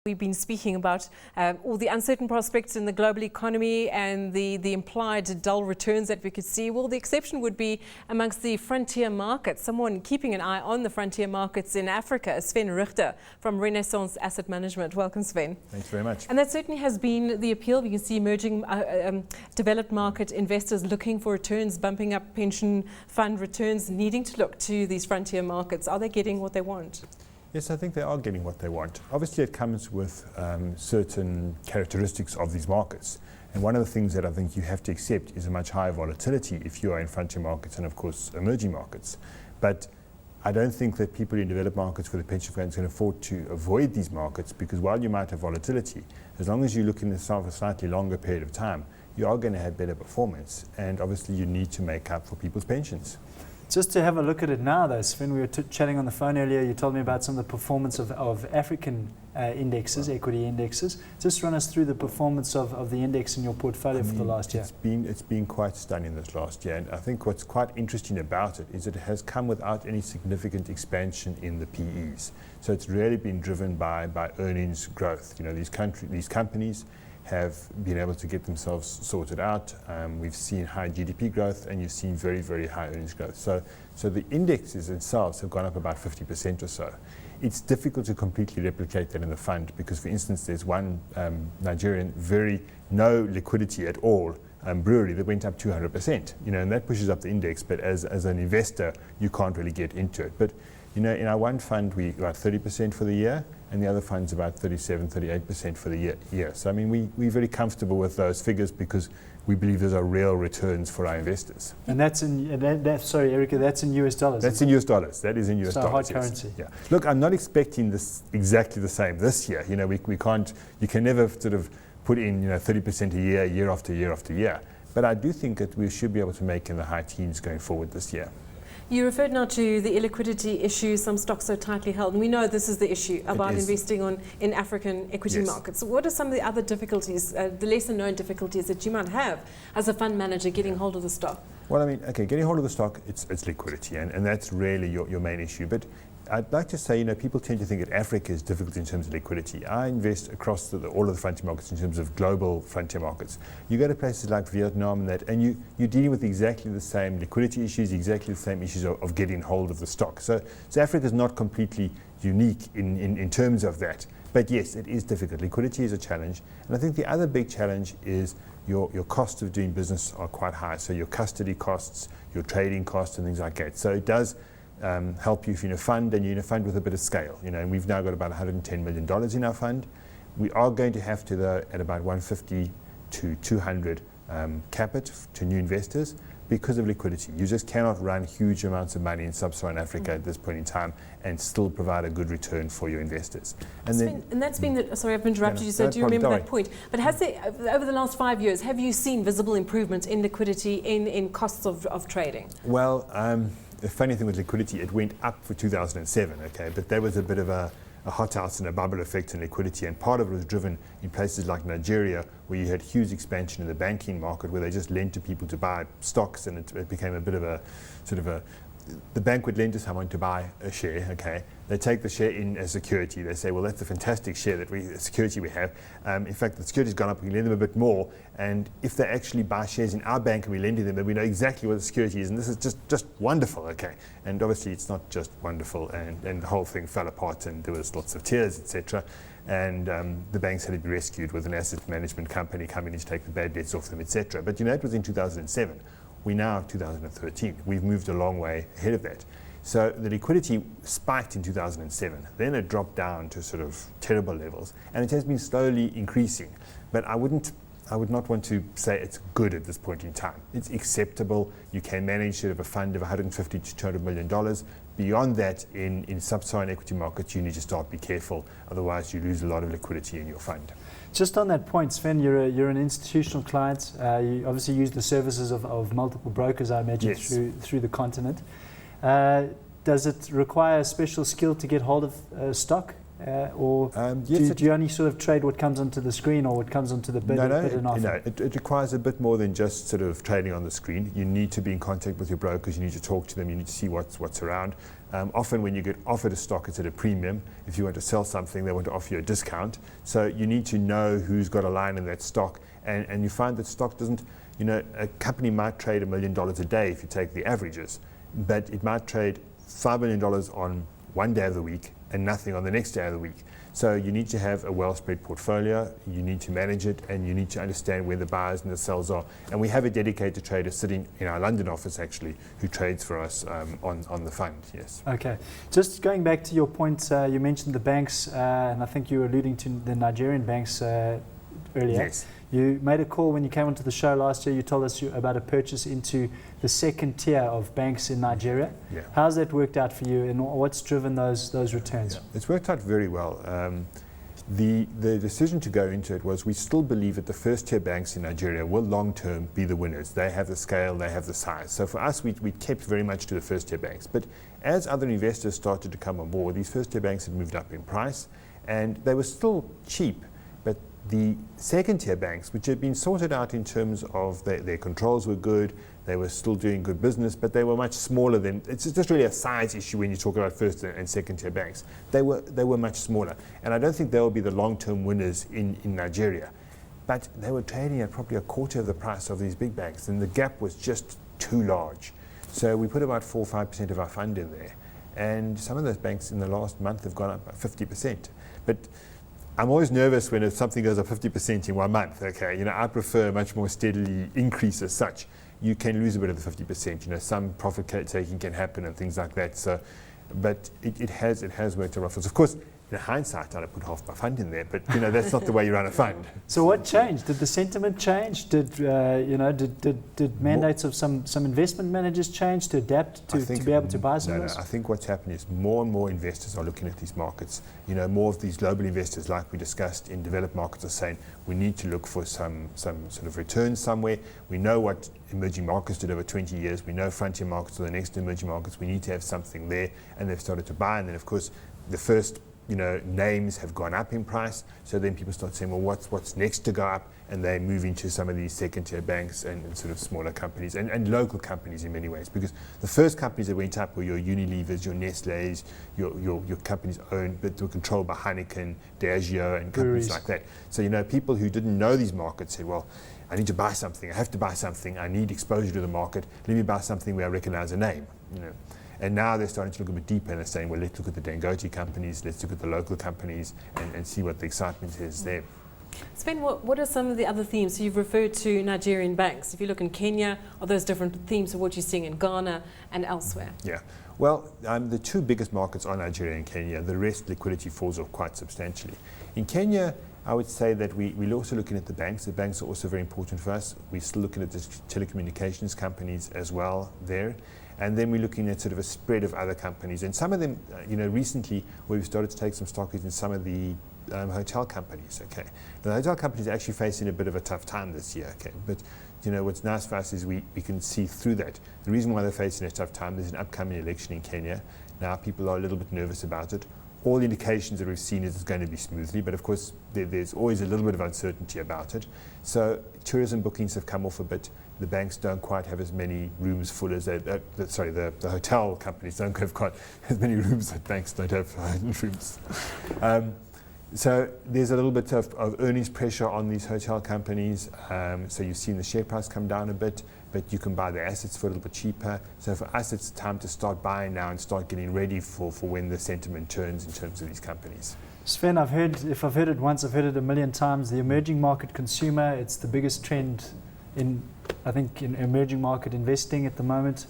We've been speaking about all the uncertain prospects in the global economy and the implied dull returns that we could see. Well, the exception would be amongst the frontier markets. Someone keeping an eye on the frontier markets in Africa, Sven Richter from Renaissance Asset Management. Welcome, Sven. Thanks very much. And that certainly has been the appeal. We can see emerging developed market investors looking for returns, bumping up pension fund returns, needing to look to these frontier markets. Are they getting what they want? Yes, I think they are getting what they want. Obviously, it comes with certain characteristics of these markets. And one of the things that I think you have to accept is a much higher volatility if you are in frontier markets and, of course, emerging markets. But I don't think that people in developed markets with the pension funds can afford to avoid these markets, because while you might have volatility, as long as you look in this for a slightly longer period of time, you are going to have better performance. And obviously, you need to make up for people's pensions. Just to have a look at it now, though, Sven, we were chatting on the phone earlier. You told me about some of the performance of African indexes, equity indexes. Just run us through the performance of the index in your portfolio for the last year. It's been quite stunning this last year. And I think what's quite interesting about it is that it has come without any significant expansion in the PEs. So it's really been driven by earnings growth. You know, these companies have been able to get themselves sorted out. We've seen high GDP growth, and you've seen very, very high earnings growth. So the indexes themselves have gone up about 50% or so. It's difficult to completely replicate that in the fund because, for instance, there's one Nigerian no liquidity at all brewery that went up 200%. You know, and that pushes up the index. But as an investor, you can't really get into it. But you know, in our one fund, we got 30% for the year, and the other fund's about 38% for the year. So, I mean, we're very comfortable with those figures because we believe those are real returns for our investors. And that's sorry, Erica, that's in US dollars. That's in US dollars. That is in US dollars. So hard currency. Yeah. Look, I'm not expecting this exactly the same this year. You know, we can't. You can never sort of put in 30% a year after year after year. But I do think that we should be able to make in the high teens going forward this year. You referred now to the illiquidity issue. Some stocks are tightly held, and we know this is the issue about investing in African equity markets. What are some of the other difficulties, the lesser known difficulties that you might have as a fund manager getting hold of the stock? Well, I mean, okay, getting hold of the stock, it's liquidity, and that's really your main issue. But I'd like to say, people tend to think that Africa is difficult in terms of liquidity. I invest across all of the frontier markets in terms of global frontier markets. You go to places like Vietnam and you're dealing with exactly the same liquidity issues, exactly the same issues of getting hold of the stock. So Africa is not completely unique in terms of that. But yes, it is difficult. Liquidity is a challenge. And I think the other big challenge is your cost of doing business are quite high. So your custody costs, your trading costs and things like that. So it does help you if you're in a fund and you're in a fund with a bit of scale. And we've now got about $110 million in our fund. We are going to have to, though, at about 150 to 200 cap it to new investors because of liquidity. You just cannot run huge amounts of money in sub-Saharan Africa at this point in time and still provide a good return for your investors. And that's been sorry, I've interrupted you, so do you remember that point? But has there, over the last 5 years, have you seen visible improvement in liquidity, in costs of trading? Well, the funny thing with liquidity, it went up for 2007, okay, but there was a bit of a hothouse and a bubble effect in liquidity, and part of it was driven in places like Nigeria, where you had huge expansion in the banking market, where they just lent to people to buy stocks, and it became a bit of a sort of the bank would lend to someone to buy a share, okay. They take the share in as security. They say, well, that's a fantastic share security we have. In fact, the security's gone up, we can lend them a bit more. And if they actually buy shares in our bank and we lend to them, then we know exactly what the security is. And this is just wonderful, okay. And obviously it's not just wonderful, and the whole thing fell apart and there was lots of tears, etc. And the banks had to be rescued with an asset management company coming in to take the bad debts off them, etc. But it was in 2007. We're now 2013. We've moved a long way ahead of that. So the liquidity spiked in 2007. Then it dropped down to sort of terrible levels, and it has been slowly increasing. But I would not want to say it's good at this point in time. It's acceptable. You can manage sort of a fund of $150 to $200 million. Beyond that, in sub-Saharan equity markets, you need to start be careful. Otherwise, you lose a lot of liquidity in your fund. Just on that point, Sven, you're an institutional client. You obviously use the services of multiple brokers, I imagine, yes, through the continent. Does it require a special skill to get hold of stock? Or Yes, do you only sort of trade what comes onto the screen or what comes onto the bid and offer? It requires a bit more than just sort of trading on the screen. You need to be in contact with your brokers, you need to talk to them, you need to see what's around. Often when you get offered a stock, it's at a premium. If you want to sell something, they want to offer you a discount. So you need to know who's got a line in that stock. And you find that stock doesn't, a company might trade $1 million a day if you take the averages, but it might trade $5 million on one day of the week and nothing on the next day of the week. So you need to have a well-spread portfolio, you need to manage it, and you need to understand where the buyers and the sellers are. And we have a dedicated trader sitting in our London office actually who trades for us on the fund, yes. Okay. Just going back to your point, you mentioned the banks, and I think you were alluding to the Nigerian banks earlier. Yes. You made a call when you came onto the show last year. You told us about a purchase into the second tier of banks in Nigeria. Yeah. How's that worked out for you, and what's driven those returns? Yeah. It's worked out very well. The decision to go into it was we still believe that the first tier banks in Nigeria will long term be the winners. They have the scale, they have the size. So for us, we kept very much to the first tier banks. But as other investors started to come on board, these first tier banks had moved up in price, and they were still cheap. But the second tier banks, which had been sorted out in terms of their controls were good, they were still doing good business, but they were much smaller than, it's just really a size issue when you talk about first and second tier banks. They were much smaller. And I don't think they will be the long-term winners in Nigeria. But they were trading at probably a quarter of the price of these big banks, and the gap was just too large. So we put about 4 or 5% of our fund in there. And some of those banks in the last month have gone up by 50%. But I'm always nervous when something goes up 50% in 1 month. Okay, I prefer a much more steadily increase as such. You can lose a bit of the 50%. Some profit taking can happen and things like that. So, but it has worked out well for us. Of course, in hindsight, I'd have put half my fund in there, but that's not the way you run a fund. So what changed? Did the sentiment change? Did did mandates of some investment managers change to adapt to be able to buy some of this? I think what's happening is more and more investors are looking at these markets. More of these global investors, like we discussed in developed markets, are saying we need to look for some sort of return somewhere. We know what emerging markets did over 20 years. We know frontier markets are the next emerging markets. We need to have something there, and they've started to buy. And then, of course, the first names have gone up in price, so then people start saying, well, what's next to go up? And they move into some of these second-tier banks and sort of smaller companies and local companies in many ways, because the first companies that went up were your Unilevers, your Nestle's, your companies owned, but were controlled by Heineken, Diageo, and companies like that. So, people who didn't know these markets said, well, I need to buy something, I have to buy something, I need exposure to the market, let me buy something where I recognize a name, And now they're starting to look a bit deeper, and they're saying, well, let's look at the Dangote companies, let's look at the local companies and see what the excitement is there. Sven, what are some of the other themes? So you've referred to Nigerian banks. If you look in Kenya, are those different themes of what you're seeing in Ghana and elsewhere? Yeah. Well, the two biggest markets are Nigeria and Kenya. The rest, liquidity falls off quite substantially. In Kenya, I would say that we're also looking at the banks. The banks are also very important for us. We're still looking at the telecommunications companies as well there. And then we're looking at sort of a spread of other companies. And some of them, recently, we've started to take some stock in some of the hotel companies, okay. The hotel companies are actually facing a bit of a tough time this year, okay. But, what's nice for us is we can see through that. The reason why they're facing a tough time, there's an upcoming election in Kenya. Now people are a little bit nervous about it. All indications that we've seen is it's going to be smoothly, but of course there's always a little bit of uncertainty about it. So tourism bookings have come off a bit. The banks don't quite have as many rooms full as the hotel companies don't have quite as many rooms that banks don't have rooms. So there's a little bit of earnings pressure on these hotel companies. So you've seen the share price come down a bit, but you can buy the assets for a little bit cheaper. So for us, it's time to start buying now and start getting ready for when the sentiment turns in terms of these companies. Sven, if I've heard it once, I've heard it a million times. The emerging market consumer, it's the biggest trend in emerging market investing at the moment.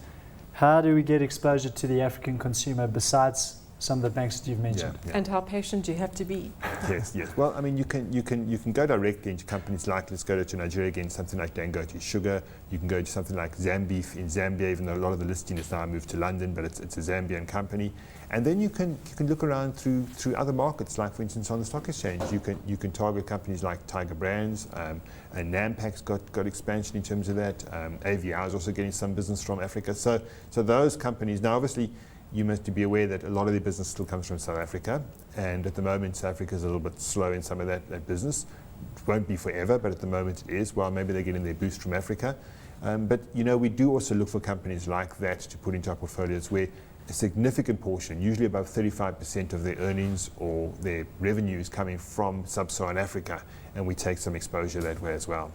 How do we get exposure to the African consumer besides some of the banks that you've mentioned? Yeah. And how patient do you have to be? Yes. Well, I mean, you can go directly into companies like, let's go to Nigeria again, something like Dangote Sugar. You can go to something like Zambeef in Zambia, even though a lot of the listing is now moved to London, but it's a Zambian company. And then you can look around through other markets, like for instance on the stock exchange. You can target companies like Tiger Brands, and Nampak's got expansion in terms of that. AVI is also getting some business from Africa. So those companies now, obviously, you must be aware that a lot of the business still comes from South Africa, and at the moment South Africa is a little bit slow in some of that business. It won't be forever, but at the moment it is. Well, maybe they're getting their boost from Africa. But we do also look for companies like that to put into our portfolios where a significant portion, usually above 35% of their earnings or their revenue is coming from sub-Saharan Africa, and we take some exposure that way as well.